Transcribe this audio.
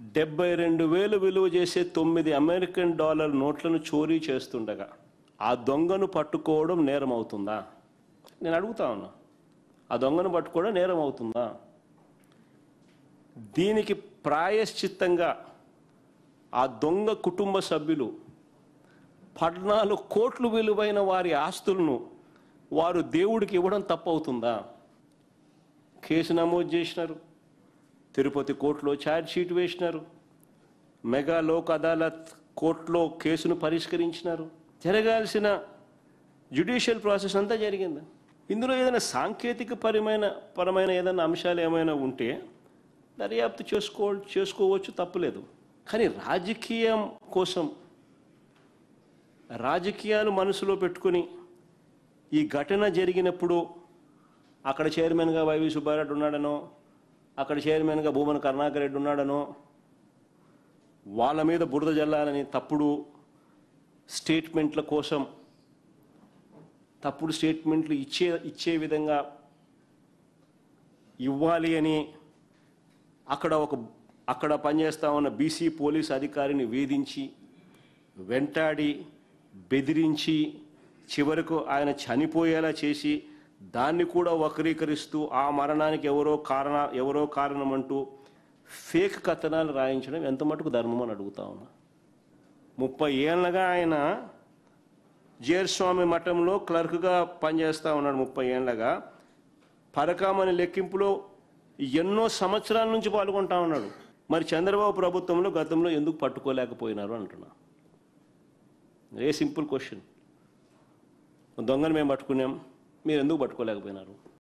72,000 విలువ చేసే 9 American dollar నోట్లను చోరీ చేస్తుండగా ఆ దొంగను పట్టుకోవడం నేరం అవుతుందా? నేను అడుగుతా ఉన్నా, ఆ దొంగను పట్టుకోవడం నేరం అవుతుందా? దీనికి ప్రాయశ్చిత్తంగా ఆ దొంగ కుటుంబ సభ్యులు 14 కోట్లు విలువైన వారి ఆస్తులను వారు దేవుడికి ఇవ్వడం తప్పవుతుందా? కేసు నమోదు చేసినారు, తిరుపతి కోర్టులో ఛార్జ్ షీట్ వేసినారు, మెగా లోక్ అదాలత్ కోర్టులో కేసును పరిష్కరించినారు. జరగాల్సిన జ్యుడిషియల్ ప్రాసెస్ అంతా జరిగింది. ఇందులో ఏదైనా సాంకేతిక పరమైన ఏదైనా అంశాలు ఏమైనా ఉంటే దర్యాప్తు చేసుకోవచ్చు, తప్పులేదు. కానీ రాజకీయం కోసం, రాజకీయాలు మనసులో పెట్టుకుని ఈ ఘటన జరిగినప్పుడు అక్కడ చైర్మన్గా వైవి సుబ్బారెడ్డి ఉన్నాడనో, అక్కడ చైర్మన్గా భూమన కరుణాకర్ రెడ్డి ఉన్నాడనో, వాళ్ళ మీద బురద జల్లాలని తప్పుడు స్టేట్మెంట్ల కోసం, తప్పుడు స్టేట్మెంట్లు ఇచ్చే విధంగా ఇవ్వాలి అని అక్కడ పనిచేస్తా ఉన్న బీసీ పోలీస్ అధికారిని వేధించి, వెంటాడి, బెదిరించి, చివరకు ఆయన చనిపోయేలా చేసి దాన్ని కూడా వక్రీకరిస్తూ ఆ మరణానికి ఎవరో కారణం అంటూ ఫేక్ కథనాలు రాయించడం ఎంత మటుకు ధర్మం అని అడుగుతా ఉన్నా. 30 ఏళ్ళగా ఆయన జేర్స్వామి మఠంలో క్లర్క్గా పనిచేస్తూ ఉన్నాడు. 30 ఏళ్ళగా పరకామణి లెక్కింపులో ఎన్నో సంవత్సరాల నుంచి పాల్గొంటా ఉన్నాడు. మరి చంద్రబాబు ప్రభుత్వంలో గతంలో ఎందుకు పట్టుకోలేకపోయినారు అంటున్నా. Simple question. దొంగను మేము పట్టుకున్నాం, మీరు ఎందుకు పట్టుకోలేకపోయినారు?